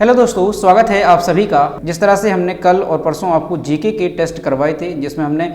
Hello दोस्तों, स्वागत है आप सभी का। जिस तरह से हमने कल और परसों आपको जीके के टेस्ट करवाए थे जिसमें हमने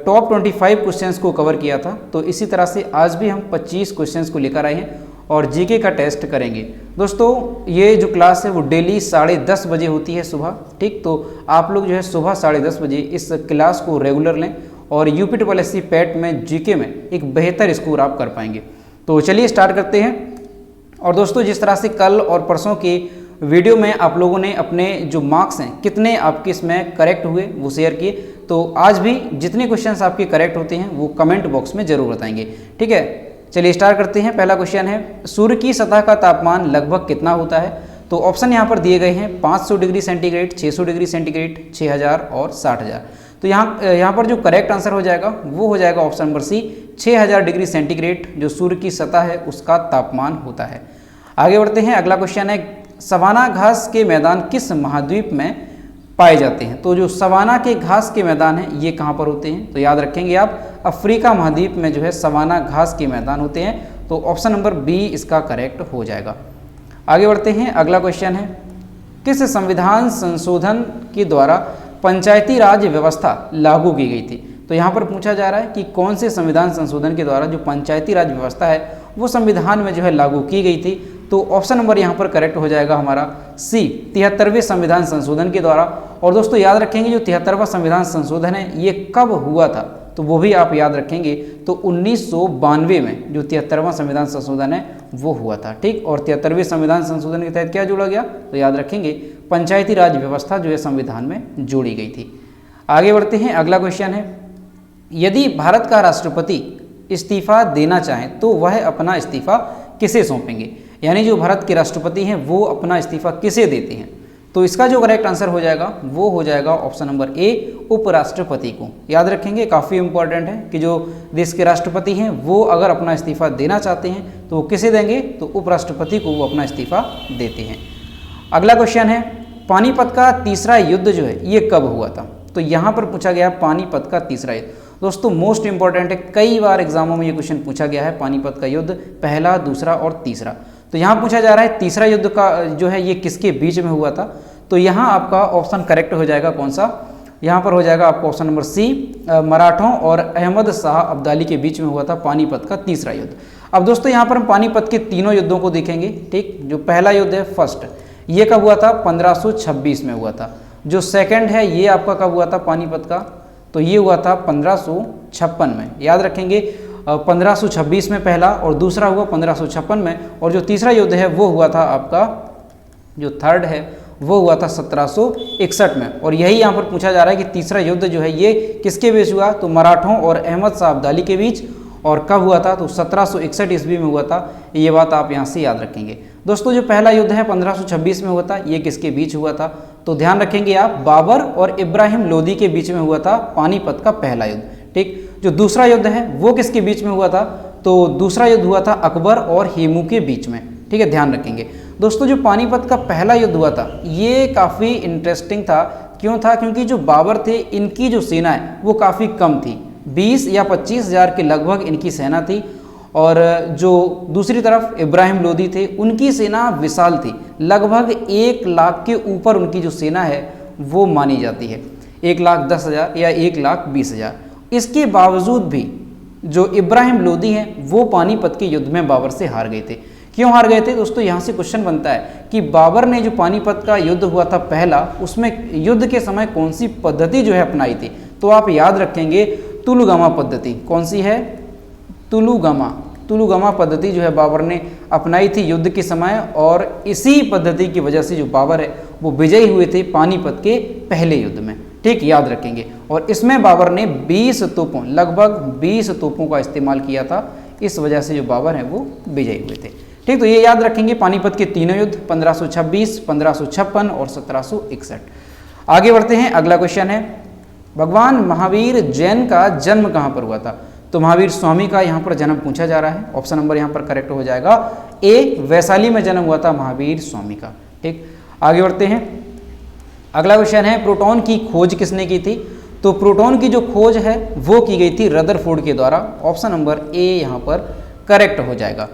टॉप 25 क्वेश्चंस को कवर किया था, तो इसी तरह से आज भी हम 25 क्वेश्चंस को लेकर आए हैं और जीके का टेस्ट करेंगे। दोस्तों ये जो क्लास है वो डेली 10:30 बजे होती है सुबह, ठीक। तो आप लोग जो है सुबह 10:30 बजे इस क्लास को रेगुलर लें और यूपीएससी पैट में जीके में एक बेहतर स्कोर आप कर पाएंगे। तो चलिए स्टार्ट करते हैं। और दोस्तों जिस तरह से कल और परसों की वीडियो में आप लोगों ने अपने जो मार्क्स हैं कितने आपके इसमें करेक्ट हुए वो शेयर किए, तो आज भी जितने क्वेश्चंस आपके करेक्ट होते हैं वो कमेंट बॉक्स में जरूर बताएंगे, ठीक है। चलिए स्टार्ट करते हैं। पहला क्वेश्चन है, सूर्य की सतह का तापमान लगभग कितना होता है? तो ऑप्शन यहाँ पर दिए गए हैं 500 डिग्री सेंटीग्रेड, 600 डिग्री सेंटीग्रेड, 6000 और 60000। तो यहाँ पर जो करेक्ट आंसर हो जाएगा वो हो जाएगा option number C, 6000 degree centigrade जो सूर्य की सतह है उसका तापमान होता है। आगे बढ़ते हैं। अगला क्वेश्चन है, सवाना घास के मैदान किस महाद्वीप में पाए जाते हैं? तो जो सवाना के घास के मैदान हैं ये कहाँ पर होते हैं? तो याद रखेंगे आप, अफ्रीका महाद्वीप में जो है सवाना घास के मैदान होते हैं। तो ऑप्शन नंबर बी इसका करेक्ट हो जाएगा। आगे बढ़ते हैं। अगला क्वेश्चन है, किस संविधान संशोधन के द्वारा पंचायती राज व्यवस्था लागू की गई थी? तो यहाँ पर पूछा जा रहा है कि कौन से संविधान संशोधन के द्वारा जो पंचायती राज व्यवस्था है वो संविधान में जो है लागू की गई थी। तो ऑप्शन नंबर यहाँ पर करेक्ट हो जाएगा हमारा सी, 73वें संविधान संशोधन के द्वारा। और दोस्तों याद रखेंगे जो 73वां संविधान संशोधन है ये कब हुआ था, तो वो भी आप याद रखेंगे। तो 1992 में जो 73वां संविधान संशोधन है वो हुआ था, ठीक। और 73वें संविधान संशोधन के तहत क्या जोड़ा गया? तो याद रखेंगे पंचायती राज व्यवस्था जो है संविधान में जोड़ी गई थी। आगे बढ़ते हैं। अगला क्वेश्चन है, यदि भारत का राष्ट्रपति इस्तीफा देना चाहें तो वह अपना इस्तीफा किसे सौंपेंगे? यानी जो भारत के राष्ट्रपति हैं वो अपना इस्तीफा किसे देते हैं? तो इसका जो करेक्ट आंसर हो जाएगा वो हो जाएगा ऑप्शन नंबर ए, उपराष्ट्रपति को। याद रखेंगे, काफ़ी इंपॉर्टेंट है कि जो देश के राष्ट्रपति हैं वो अगर अपना इस्तीफा देना चाहते हैं तो वो किसे देंगे? तो उपराष्ट्रपति को वो अपना इस्तीफा देते हैं। अगला क्वेश्चन है, पानीपत का तीसरा युद्ध जो है ये कब हुआ था? तो यहाँ पर पूछा गया पानीपत का तीसरा युद्ध। दोस्तों मोस्ट इंपॉर्टेंट है, कई बार एग्जामों में ये क्वेश्चन पूछा गया है, पानीपत का युद्ध पहला, दूसरा और तीसरा। तो यहाँ पूछा जा रहा है तीसरा युद्ध का जो है ये किसके बीच में हुआ था? तो यहाँ आपका ऑप्शन करेक्ट हो जाएगा कौन सा? यहाँ पर हो जाएगा आपका ऑप्शन नंबर सी, मराठों और अहमद शाह अब्दाली के बीच में हुआ था पानीपत का तीसरा युद्ध। अब दोस्तों यहाँ पर हम पानीपत के तीनों युद्धों को देखेंगे, ठीक। जो पहला युद्ध है फर्स्ट, ये कब हुआ था? 1526 में हुआ था। जो सेकंड है ये आपका कब हुआ था पानीपत का? तो ये हुआ था 1556 में। याद रखेंगे 1526 में पहला और दूसरा हुआ 1556 में, और जो तीसरा युद्ध है वो हुआ था आपका, जो थर्ड है वो हुआ था 1761 में। और यही यहाँ पर पूछा जा रहा है कि तीसरा युद्ध जो है ये किसके बीच हुआ? तो मराठों और अहमद शाह अब्दाली के बीच। और कब हुआ था? तो 1761 ईस्वी में हुआ था। ये बात आप यहाँ से याद रखेंगे। दोस्तों जो पहला युद्ध है 1526 में हुआ था, ये किसके बीच हुआ था? तो ध्यान रखेंगे आप, बाबर और इब्राहिम लोदी के बीच में हुआ था पानीपत का पहला युद्ध, ठीक। जो दूसरा युद्ध है वो किसके बीच में हुआ था? तो दूसरा युद्ध हुआ था अकबर और हेमू के बीच में, ठीक है, ध्यान रखेंगे। दोस्तों जो पानीपत का पहला युद्ध हुआ था ये काफ़ी इंटरेस्टिंग था। क्यों था? क्योंकि जो बाबर थे इनकी जो सेना है वो काफ़ी कम थी, 20 या 25 हज़ार के लगभग इनकी सेना थी। और जो दूसरी तरफ इब्राहिम लोदी थे उनकी सेना विशाल थी, लगभग 1 लाख के ऊपर उनकी जो सेना है वो मानी जाती है, 1,10,000 या 1,20,000। इसके बावजूद भी जो इब्राहिम लोदी हैं वो पानीपत के युद्ध में बाबर से हार गए थे। क्यों हार गए थे? दोस्तों यहाँ से क्वेश्चन बनता है कि बाबर ने जो पानीपत का युद्ध हुआ था पहला, उसमें युद्ध के समय कौन सी पद्धति जो है अपनाई थी? तो आप याद रखेंगे तुलुगामा पद्धति। कौन सी है? तुलुगामा पद्धति जो है बाबर ने अपनाई थी युद्ध के समय, और इसी पद्धति की वजह से जो बाबर है वो विजयी हुए थे पानीपत के पहले युद्ध में, ठीक, याद रखेंगे। और इसमें बाबर ने 20 तोपों, लगभग 20 तोपों का इस्तेमाल किया था, इस वजह से जो बाबर हैं वो विजयी हुए थे, ठीक। तो ये याद रखेंगे पानीपत के तीनों युद्ध, 1526, 1556 और 1761। आगे बढ़ते हैं। अगला क्वेश्चन है, भगवान महावीर जैन का जन्म कहाँ पर हुआ था? तो महावीर स्वामी का यहाँ पर जन्म पूछा जा रहा है। ऑप्शन नंबर यहाँ पर करेक्ट हो जाएगा ए, वैशाली में जन्म हुआ था महावीर स्वामी का, ठीक। आगे बढ़ते हैं। अगला क्वेश्चन है, प्रोटॉन की खोज किसने की थी? तो प्रोटॉन की जो खोज है वो की गई थी रदरफोर्ड के द्वारा। ऑप्शन नंबर ए यहाँ पर करेक्ट हो जाएगा।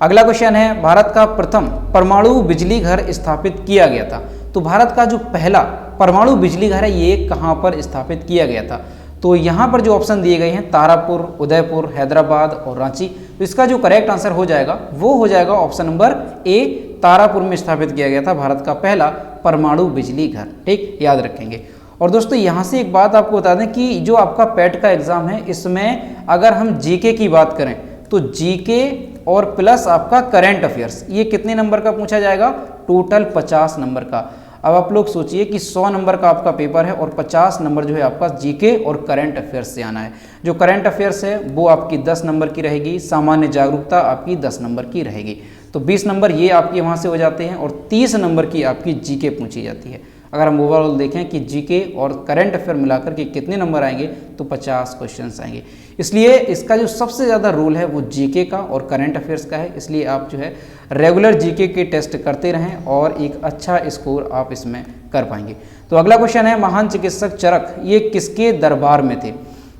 अगला क्वेश्चन है, भारत का प्रथम परमाणु बिजली घर स्थापित किया गया था। तो भारत का जो पहला परमाणु बिजली घर है ये कहाँ पर स्थापित किया गया था? तो यहाँ पर जो ऑप्शन दिए गए हैं तारापुर, उदयपुर, हैदराबाद और रांची। तो इसका जो करेक्ट आंसर हो जाएगा वो हो जाएगा ऑप्शन नंबर ए, तारापुर में स्थापित किया गया था भारत का पहला परमाणु बिजली घर। ठीक, याद रखेंगे। और दोस्तों यहाँ से एक बात आपको बता दें कि जो आपका पैट का एग्जाम है इसमें अगर हम जीके की बात करें तो जीके और प्लस आपका करंट अफेयर्स ये कितने नंबर का पूछा जाएगा? टोटल 50 नंबर का। अब आप लोग सोचिए कि 100 नंबर का आपका पेपर है और 50 नंबर जो है आपका जीके और करंट अफेयर्स से आना है। जो करंट अफेयर्स है वो आपकी 10 नंबर की रहेगी, सामान्य जागरूकता आपकी 10 नंबर की रहेगी। तो 20 नंबर ये आपके वहाँ से हो जाते हैं और 30 नंबर की आपकी जीके पूछी जाती है। अगर हम ओवरऑल देखें कि जीके और करंट अफेयर मिलाकर के कितने नंबर आएंगे तो 50 क्वेश्चंस आएंगे। इसलिए इसका जो सबसे ज़्यादा रोल है वो जीके का और करंट अफेयर्स का है। इसलिए आप जो है रेगुलर जीके के टेस्ट करते रहें और एक अच्छा स्कोर आप इसमें कर पाएंगे। तो अगला क्वेश्चन है, महान चिकित्सक चरक ये किसके दरबार में थे?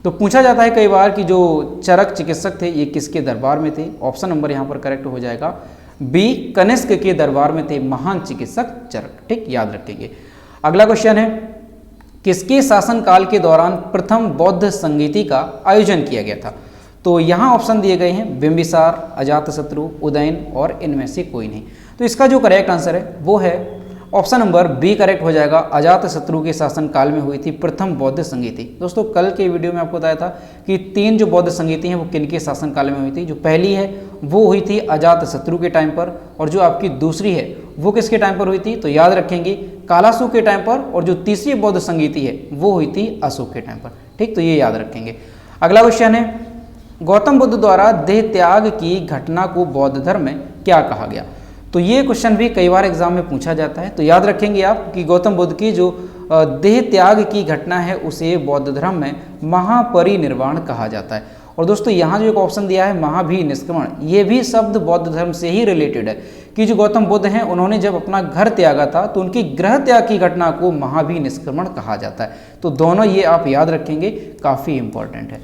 तो पूछा जाता है कई बार कि जो चरक चिकित्सक थे ये किसके दरबार में थे? ऑप्शन नंबर यहाँ पर करेक्ट हो जाएगा बी, कनिष्क के दरबार में थे महान चिकित्सक चरक। ठीक, याद रखेंगे। अगला क्वेश्चन है, किसके शासनकाल के दौरान प्रथम बौद्ध संगीति का आयोजन किया गया था? तो यहाँ ऑप्शन दिए गए हैं बिंबिसार, अजातशत्रु, उदयन और इनमें से कोई नहीं। तो इसका जो करेक्ट आंसर है वो है ऑप्शन नंबर बी करेक्ट हो जाएगा। अजातशत्रु के शासनकाल में हुई थी प्रथम बौद्ध संगीति। दोस्तों कल के वीडियो में आपको बताया था कि 3 जो बौद्ध संगीति हैं वो किनके शासनकाल में हुई थी। जो पहली है वो हुई थी अजातशत्रु के टाइम पर और जो आपकी दूसरी है वो किसके टाइम पर हुई थी? तो याद रखेंगे कालासु के टाइम पर। और जो तीसरी बौद्ध संगीति है वो हुई थी अशोक के टाइम पर। ठीक, तो ये याद रखेंगे। अगला क्वेश्चन है, गौतम बुद्ध द्वारा देह त्याग की घटना को बौद्ध धर्म में क्या कहा गया? तो ये क्वेश्चन भी कई बार एग्जाम में पूछा जाता है। तो याद रखेंगे आप कि गौतम बुद्ध की जो देह त्याग की घटना है उसे बौद्ध धर्म में महापरिनिर्वाण कहा जाता है। और दोस्तों यहाँ जो एक ऑप्शन दिया है महाभिनिष्क्रमण, ये भी शब्द बौद्ध धर्म से ही रिलेटेड है कि जो गौतम बुद्ध हैं उन्होंने जब अपना घर त्यागा था तो उनकी गृह त्याग की घटना को महाभिनिष्क्रमण कहा जाता है। तो दोनों ये आप याद रखेंगे, काफ़ी इंपॉर्टेंट है।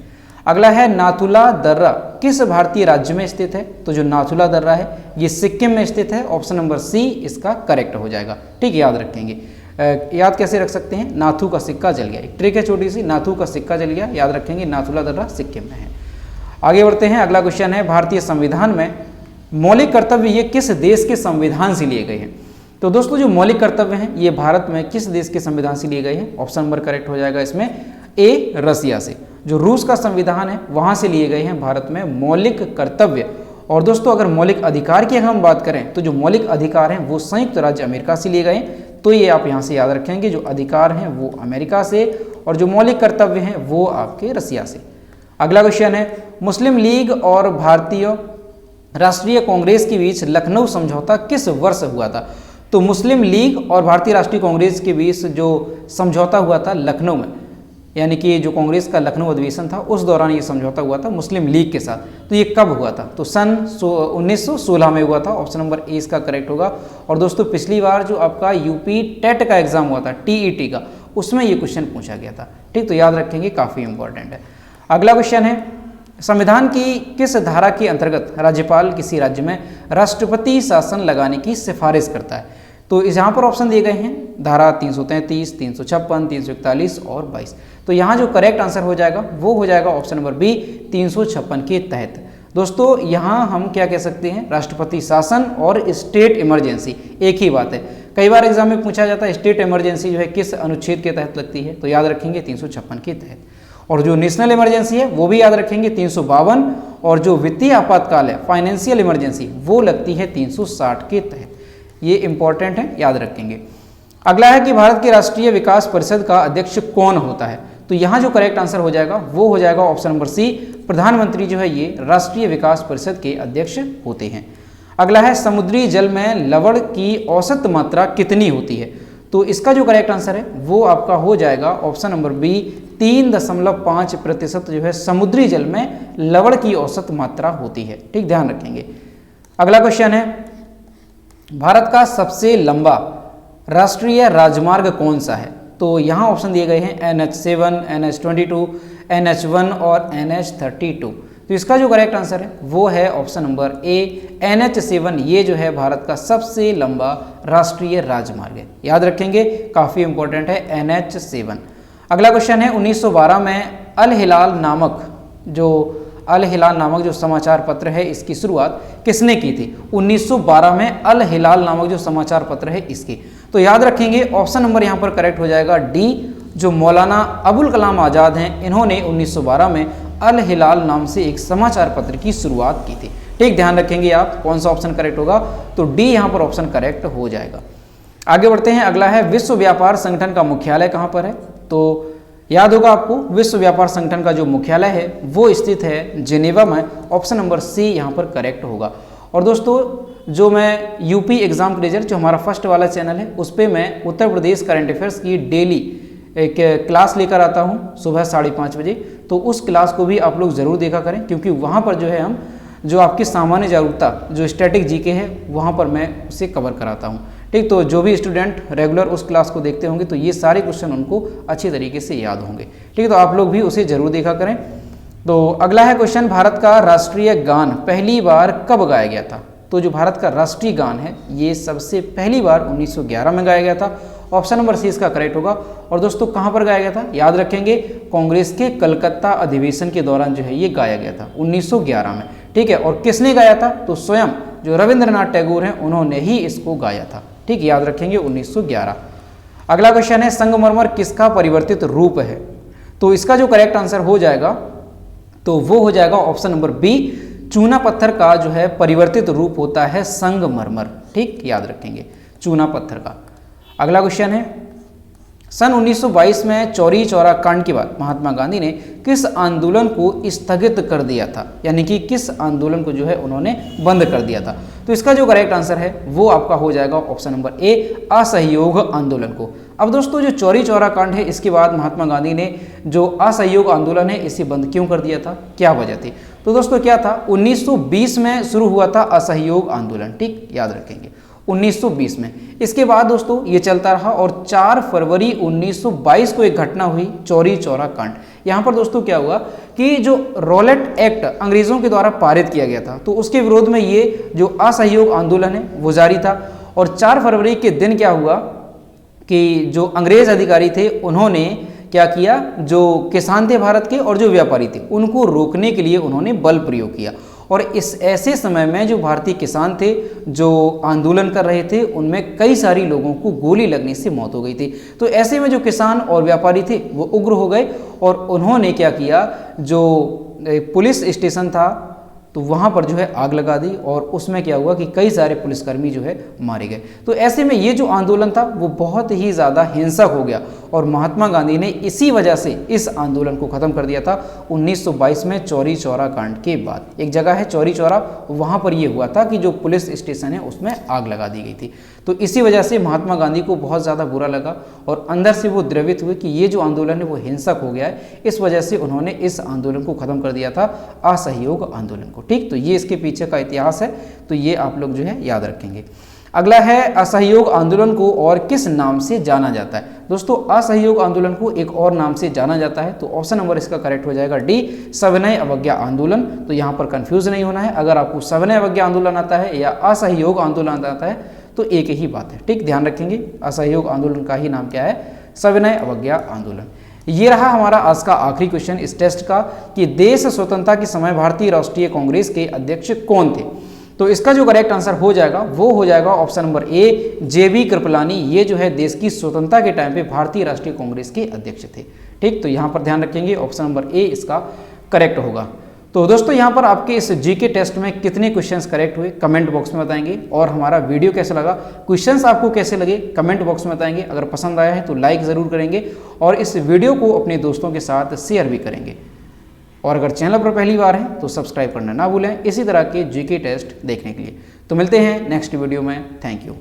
अगला है, नाथुला दर्रा किस भारतीय राज्य में स्थित है? तो जो नाथुला दर्रा है ये सिक्किम में स्थित है। ऑप्शन नंबर सी इसका करेक्ट हो जाएगा। ठीक, याद रखेंगे। याद कैसे रख सकते हैं? नाथू का सिक्का जल गया, एक ट्रिक है छोटी सी, नाथू का सिक्का जल गया, याद रखेंगे। नाथुला दर्रा सिक्किम में है। आगे बढ़ते हैं। अगला क्वेश्चन है, भारतीय संविधान में मौलिक कर्तव्य ये किस देश के संविधान से लिए गए हैं? तो दोस्तों जो मौलिक कर्तव्य हैं ये भारत में किस देश के संविधान से लिए गए हैं? ऑप्शन नंबर करेक्ट हो जाएगा इसमें ए, रसिया से। जो रूस का संविधान है वहाँ से लिए गए हैं भारत में मौलिक कर्तव्य। और दोस्तों अगर मौलिक अधिकार की अगर हम बात करें तो जो मौलिक अधिकार हैं वो संयुक्त राज्य अमेरिका से लिए गए। तो ये आप यहाँ से याद रखेंगे, जो अधिकार हैं वो अमेरिका से और जो मौलिक कर्तव्य हैं वो आपके रसिया से। अगला क्वेश्चन है, मुस्लिम लीग और भारतीय राष्ट्रीय कांग्रेस के बीच लखनऊ समझौता किस वर्ष हुआ था? तो मुस्लिम लीग और भारतीय राष्ट्रीय कांग्रेस के बीच जो समझौता हुआ था लखनऊ में, यानी कि जो कांग्रेस का लखनऊ अधिवेशन था उस दौरान ये समझौता हुआ था मुस्लिम लीग के साथ। तो ये कब हुआ था? तो सन 1916 में हुआ था। ऑप्शन नंबर ए इसका करेक्ट होगा। और दोस्तों पिछली बार जो आपका यूपी टेट का एग्जाम हुआ था, टीईटी का, उसमें ये क्वेश्चन पूछा गया था। ठीक, तो याद रखेंगे, काफ़ी इंपॉर्टेंट है। अगला क्वेश्चन है, संविधान की किस धारा के अंतर्गत राज्यपाल किसी राज्य में राष्ट्रपति शासन लगाने की सिफारिश करता है? तो यहाँ पर ऑप्शन दिए गए हैं धारा 333, 356, 341 और 22। तो यहाँ जो करेक्ट आंसर हो जाएगा वो हो जाएगा ऑप्शन नंबर बी, 356 के तहत। दोस्तों यहाँ हम क्या कह सकते हैं, राष्ट्रपति शासन और स्टेट इमरजेंसी एक ही बात है। कई बार एग्जाम में पूछा जाता है स्टेट इमरजेंसी जो है किस अनुच्छेद के तहत लगती है? तो याद रखेंगे 356 के तहत। और जो नेशनल इमरजेंसी है वो भी याद रखेंगे 352। और जो वित्तीय आपातकाल है, फाइनेंशियल इमरजेंसी, वो लगती है 360 के तहत। ये इंपॉर्टेंट है, याद रखेंगे। अगला है कि भारत के राष्ट्रीय विकास परिषद का अध्यक्ष कौन होता है? तो यहाँ जो करेक्ट आंसर हो जाएगा वो हो जाएगा ऑप्शन नंबर सी, प्रधानमंत्री जो है ये राष्ट्रीय विकास परिषद के अध्यक्ष होते हैं। अगला है, समुद्री जल में लवण की औसत मात्रा कितनी होती है? तो इसका जो करेक्ट आंसर है वो आपका हो जाएगा ऑप्शन नंबर बी, 3.5% जो है समुद्री जल में लवण की औसत मात्रा होती है। ठीक, ध्यान रखेंगे। अगला क्वेश्चन है, भारत का सबसे लंबा राष्ट्रीय राजमार्ग कौन सा है? तो यहाँ ऑप्शन दिए गए हैं NH7, NH22, NH1 और NH32। तो इसका जो करेक्ट आंसर है वो है ऑप्शन नंबर ए, NH7। ये जो है भारत का सबसे लंबा राष्ट्रीय राजमार्ग है, याद रखेंगे, काफ़ी इंपॉर्टेंट है NH7। अगला क्वेश्चन है 1912 में अल हिलाल नामक जो समाचार पत्र है इसकी शुरुआत किसने की थी? 1912 में अल हिलाल नामक जो समाचार पत्र है इसकी, तो याद रखेंगे ऑप्शन नंबर यहाँ पर करेक्ट हो जाएगा डी, जो मौलाना अबुल कलाम आज़ाद हैं, इन्होंने 1912 में अल हिलाल नाम से एक समाचार पत्र की शुरुआत की थी। ठीक, ध्यान रखेंगे आप कौन सा ऑप्शन करेक्ट होगा, तो डी यहाँ पर ऑप्शन करेक्ट हो जाएगा। आगे बढ़ते हैं, अगला है विश्व व्यापार संगठन का मुख्यालय कहाँ पर है? तो याद होगा आपको, विश्व व्यापार संगठन का जो मुख्यालय है वो स्थित है जिनेवा में, ऑप्शन नंबर सी यहाँ पर करेक्ट होगा। और दोस्तों जो मैं यूपी एग्जाम क्रेजर जो हमारा फर्स्ट वाला चैनल है उस पर मैं उत्तर प्रदेश करंट अफेयर्स की डेली एक क्लास लेकर आता हूँ सुबह 5:30 बजे, तो उस क्लास को भी आप लोग ज़रूर देखा करें, क्योंकि वहाँ पर जो है हम जो आपकी सामान्य जागरूकता जो स्टैटिक जीके है वहाँ पर मैं उसे कवर कराता हूँ। ठीक, तो जो भी स्टूडेंट रेगुलर उस क्लास को देखते होंगे तो ये सारे क्वेश्चन उनको अच्छी तरीके से याद होंगे। ठीक, तो आप लोग भी उसे जरूर देखा करें। तो अगला है क्वेश्चन, भारत का राष्ट्रीय गान पहली बार कब गाया गया था? तो जो भारत का राष्ट्रीय गान है ये सबसे पहली बार 1911 में गाया गया था, ऑप्शन नंबर सी इसका करेक्ट होगा। और दोस्तों कहाँ पर गाया गया था? याद रखेंगे, कांग्रेस के कलकत्ता अधिवेशन के दौरान जो है ये गाया गया था 1911 में। ठीक है, और किसने गाया था? तो स्वयं जो रविंद्रनाथ टैगोर हैं उन्होंने ही इसको गाया था। ठीक, याद रखेंगे 1911। अगला क्वेश्चन है, संगमरमर किसका परिवर्तित रूप है? तो इसका जो करेक्ट आंसर हो जाएगा तो वो हो जाएगा ऑप्शन नंबर बी, चूना पत्थर का जो है परिवर्तित रूप होता है संगमरमर। ठीक, याद रखेंगे चूना पत्थर का। अगला क्वेश्चन है, सन 1922 में चौरी चौरा कांड के बाद महात्मा गांधी ने किस आंदोलन को स्थगित कर दिया था? यानी कि किस आंदोलन को जो है उन्होंने बंद कर दिया था? तो इसका जो करेक्ट आंसर है वो आपका हो जाएगा ऑप्शन नंबर ए, असहयोग आंदोलन को। अब दोस्तों जो चौरी चौरा कांड है इसके बाद महात्मा गांधी ने जो असहयोग आंदोलन है इसे बंद क्यों कर दिया था, क्या वजह थी? तो दोस्तों क्या था, 1920 में शुरू हुआ था असहयोग आंदोलन। ठीक, याद रखेंगे 1920 में। इसके बाद दोस्तों ये चलता रहा और 4 फरवरी 1922 को एक घटना हुई, चौरी चौरा कांड। यहाँ पर दोस्तों क्या हुआ कि जो रॉलेट एक्ट अंग्रेजों के द्वारा पारित किया गया था तो उसके विरोध में ये जो असहयोग आंदोलन है वो जारी था। और 4 फरवरी के दिन क्या हुआ कि जो अंग्रेज अधिकारी थे उन्होंने क्या किया, जो किसान थे भारत के और जो व्यापारी थे उनको रोकने के लिए उन्होंने बल प्रयोग किया। और इस ऐसे समय में जो भारतीय किसान थे जो आंदोलन कर रहे थे उनमें कई सारी लोगों को गोली लगने से मौत हो गई थी। तो ऐसे में जो किसान और व्यापारी थे वो उग्र हो गए और उन्होंने क्या किया, जो पुलिस स्टेशन था तो वहाँ पर जो है आग लगा दी और उसमें क्या हुआ कि कई सारे पुलिसकर्मी जो है मारे गए। तो ऐसे में ये जो आंदोलन था वो बहुत ही ज़्यादा हिंसक हो गया और महात्मा गांधी ने इसी वजह से इस आंदोलन को ख़त्म कर दिया था 1922 में चौरी चौरा कांड के बाद। एक जगह है चौरी चौरा, वहाँ पर ये हुआ था कि जो पुलिस स्टेशन है उसमें आग लगा दी गई थी। तो इसी वजह से महात्मा गांधी को बहुत ज़्यादा बुरा लगा और अंदर से वो द्रवित हुए कि ये जो आंदोलन है वो हिंसक हो गया है। इस वजह से उन्होंने इस आंदोलन को ख़त्म कर दिया था, असहयोग आंदोलन को। ठीक, तो ये इसके पीछे का इतिहास है, तो ये आप लोग जो है याद रखेंगे। अगला है, असहयोग आंदोलन को और किस नाम से जाना जाता है? दोस्तों असहयोग आंदोलन को एक और नाम से जाना जाता है, तो ऑप्शन नंबर इसका करेक्ट हो जाएगा डी, सविनय अवज्ञा आंदोलन। तो यहाँ पर कंफ्यूज नहीं होना है, अगर आपको सविनय अवज्ञा आंदोलन आता है या असहयोग आंदोलन आता है तो एक ही बात है। ठीक, ध्यान रखेंगे असहयोग आंदोलन का ही नाम क्या है, सविनय अवज्ञा आंदोलन। ये रहा हमारा आज का आखिरी क्वेश्चन इस टेस्ट का कि देश स्वतंत्रता के समय भारतीय राष्ट्रीय कांग्रेस के अध्यक्ष कौन थे? तो इसका जो करेक्ट आंसर हो जाएगा वो हो जाएगा option number A, JB. Kripalani. ये जो है देश की स्वतंत्रता के टाइम पे भारतीय राष्ट्रीय कांग्रेस के अध्यक्ष थे। ठीक, तो यहाँ पर ध्यान रखेंगे ऑप्शन नंबर ए इसका करेक्ट होगा। तो दोस्तों यहाँ पर आपके इस जीके टेस्ट में कितने क्वेश्चंस करेक्ट हुए कमेंट बॉक्स में बताएंगे, और हमारा वीडियो कैसा लगा, क्वेश्चंस आपको कैसे लगे कमेंट बॉक्स में बताएंगे। अगर पसंद आया है तो लाइक ज़रूर करेंगे और इस वीडियो को अपने दोस्तों के साथ शेयर भी करेंगे। और अगर चैनल पर पहली बार है तो सब्सक्राइब करना ना भूलें इसी तरह के जीके टेस्ट देखने के लिए। तो मिलते हैं नेक्स्ट वीडियो में। Thank you.